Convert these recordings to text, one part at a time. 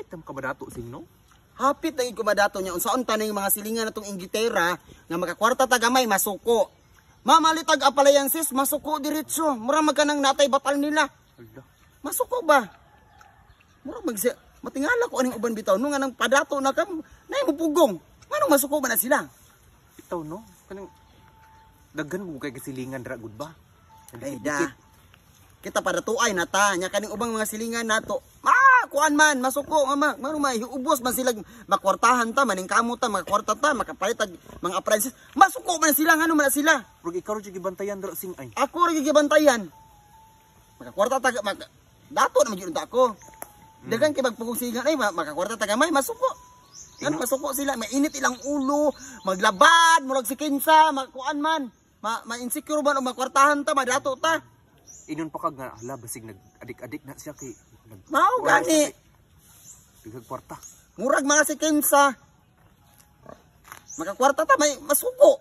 tam kabadato sing no. Hapit na yung kumadato niya. Unsaon pa na yung mga silingan na itong inggitera nga makakwarta tagamay, masuko. Mamalitag apalayan sis, masuko diretso. Mura magkanang natay batal nila. Ala. Masuko ba? Mura matingala ko aning uban bitaw. Nung nga nang padato na kam, na yung pugong. Anong masuko ba na sila? Itaw no. Kanang daghan mo kay kasilingan dra gud ba? Ay da. Kita padatuay na ta. Nya kaning ubang mga silingan nato. Kuan man, masuko nga mano ubos man sila makwartahan ta, maning kamo ta, makakwarta ta, makapalitag mga appliances. Masuko man sila, ngano man sila. Pero ikaw rin gibantayan dra sing ay. Ako rin gibantayan. Makakwarta ta, dato naman yun ako. Dagan kay magpugong sila ay makakwarta ta gamay, masuko. Ngano masuko sila, mainit ilang ulo, maglabad, murag si kinsa, kuan man. Ma-insecure ba o makwartahan ta, madato ta. Inon pa kag nga hala basig nag-adik-adik na siya kay mao gani. Bigag kwarta. Murag mga si kinsa. Makakwarta ta may masuko.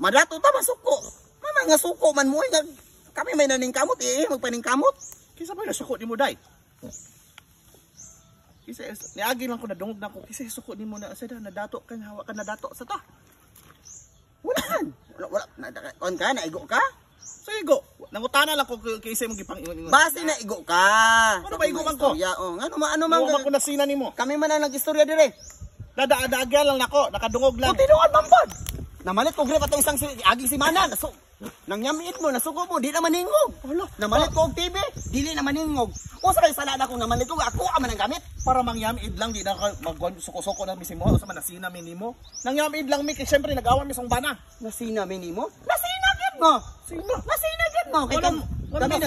Madato ta masuko. Mama nga suko man mo nga kami may naning kamot magpaning kamot. Kisa ba nasuko nimo day? Kisa niagi lang ko nadungog na ko. Kisa suko nimo na sada nadato kan hawa ka nadato sa ta. Wala man. Wala on ka na igo ka? So igo, nangutana lang ko kaysa mong gipang-ingon. Base na igo ka. Ano ba igo man ko? Oh, ano man ko nasina nimo. Kami man ang nag-istorya dire. Dada-adagya lang nako, nakadungog lang. Tinuod man pod. Namalit ko grip atong isang aging simana. So, nangyamiit mo, nasuko mo, di na maningog. Namalit ko og TV, dili na maningog. O sa kay sala na ko namalit ko, ako man ang gamit. Para mangyamid lang, di na ka magsuko-suko na misimo. O sa man nasina minimo. Nangyamid lang mi, kay syempre nag-awan mi song bana. Nasina minimo? Nasina gid mo. Sino? Nasina gid mo. Kay kami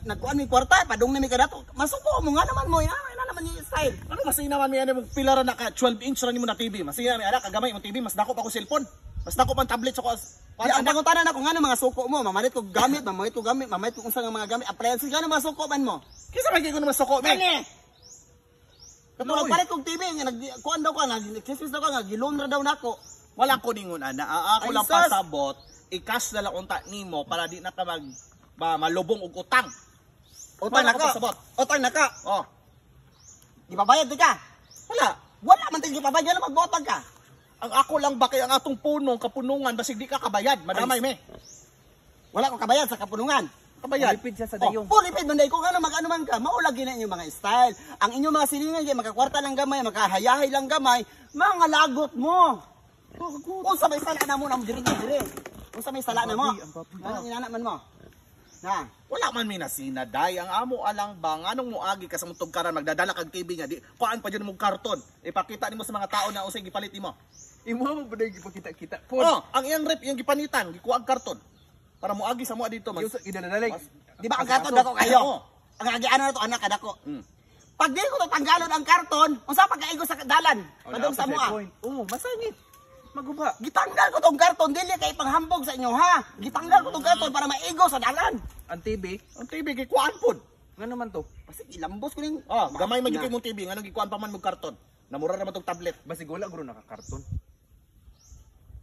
nagkuan mi kwarta, padung na mi kadato. Masuko mo nga naman mo, ina naman yung style. Ano masina man mi ano mong pilara na ka 12 inch ra nimo na TV. Masina mi ana kagamay mong TV, mas dako pa ko cellphone. Mas dako pa tablet sa ko. Ang panguntanan ako nga mga suko mo, mamalit ko gamit, mamalit ko unsa nga mga gamit, appliances nga mga suko man mo. Kisa magi ko naman suko mi. Katulad palit kong TV nga nagkuan daw ka, nagsisis daw ka nga gilon ra daw nako. Wala ko ningon ana. Ako lang pasabot, i-cash na lang unta nimo para di na ka malubong og utang. Utang naka. Utang naka. Oh. Gipabayad di ka? Wala man tig gipabayad na magbotag ka. Ang ako lang ba kay ang atong punong kapunungan basig di ka kabayad, madamay me. Wala ko kabayad sa kapunungan. Kabayad. Lipid siya sa dayong. Lipid man day ko ano mag-ano man ka, maulagi na inyong mga style. Ang inyong mga silingan kay makakwarta lang gamay, makahayahay lang gamay, mga lagot mo. Unsa may sala na mo nang diri. Unsa may sala na mo? Ano inana man mo? Na, wala man mi nasina day ang amo alang bang anong moagi ka sa mong tugkaran magdadala kag TV nga di kuan pa jud mong karton. Ipakita nimo sa mga tao na unsay gipalit nimo. Imo mo ba gipakita-kita? Oh, ang iyang rep yung gipanitan, gikuha karton. Para moagi sa mo dito man. Idadalay. Di ba ang karton dako kayo? Ang agiano na to anak kadako. Pag di ko to tanggalon ang karton, unsa pagkaigo sa dalan? Padung sa mua. Oo, masangit. Maguba. Gitanggal ko tong karton dili kay panghambog sa inyo ha. Gitanggal ko tong karton para maigo sa dalan. Ang TV gikuan pod. Ngano man to? Kasi ilambos ko ning gamay man gyud mong TV ngano gikuan pa man mong karton. Namura naman tong tablet. Basig wala guro naka-karton.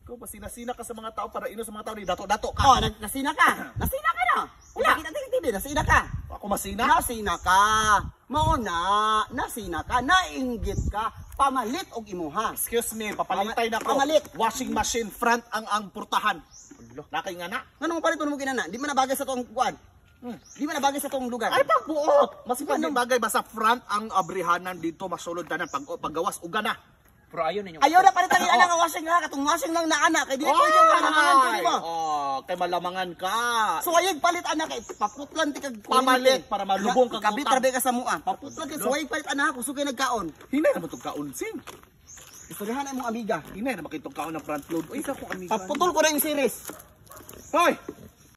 Ikaw pasina-sina ka sa mga tao para ino sa mga tao ni dato-dato ka. Oh, nasina ka. Nasina ka na. Wala kita TV, nasina ka. Ako masina? Nasina ka. Mao na, nasina ka, nainggit ka, pamalit og imuha. Excuse me, papalitay na ko. Pamalit. Washing machine front ang purtahan. Nakay nga na. Nganong palit mo ginana? Di man nabagay sa tong kuan. Di man nabagay sa tong lugar. Ay pagbuot. Mas bagay ba sa front ang abrihanan dito masulod tanan paggawas uga na. Pero ayaw ninyo. Ayaw na palitan ni ana nga washing nga katong washing lang na ana kay dili pwede nga namangan mo. Kay malamangan ka. So ayog palit ana kay paputlan ti kag pamalit para malubong kag kabit trabe ka sa mua. Paputlan kay so ayog palit ana ako sugay nagkaon. Hinay na matug kaon sing. Istoryahan na imong amiga. Hinay na makitog kaon ng front load. Uy, sa ko amiga. Paputol ko na yung series. Hoy,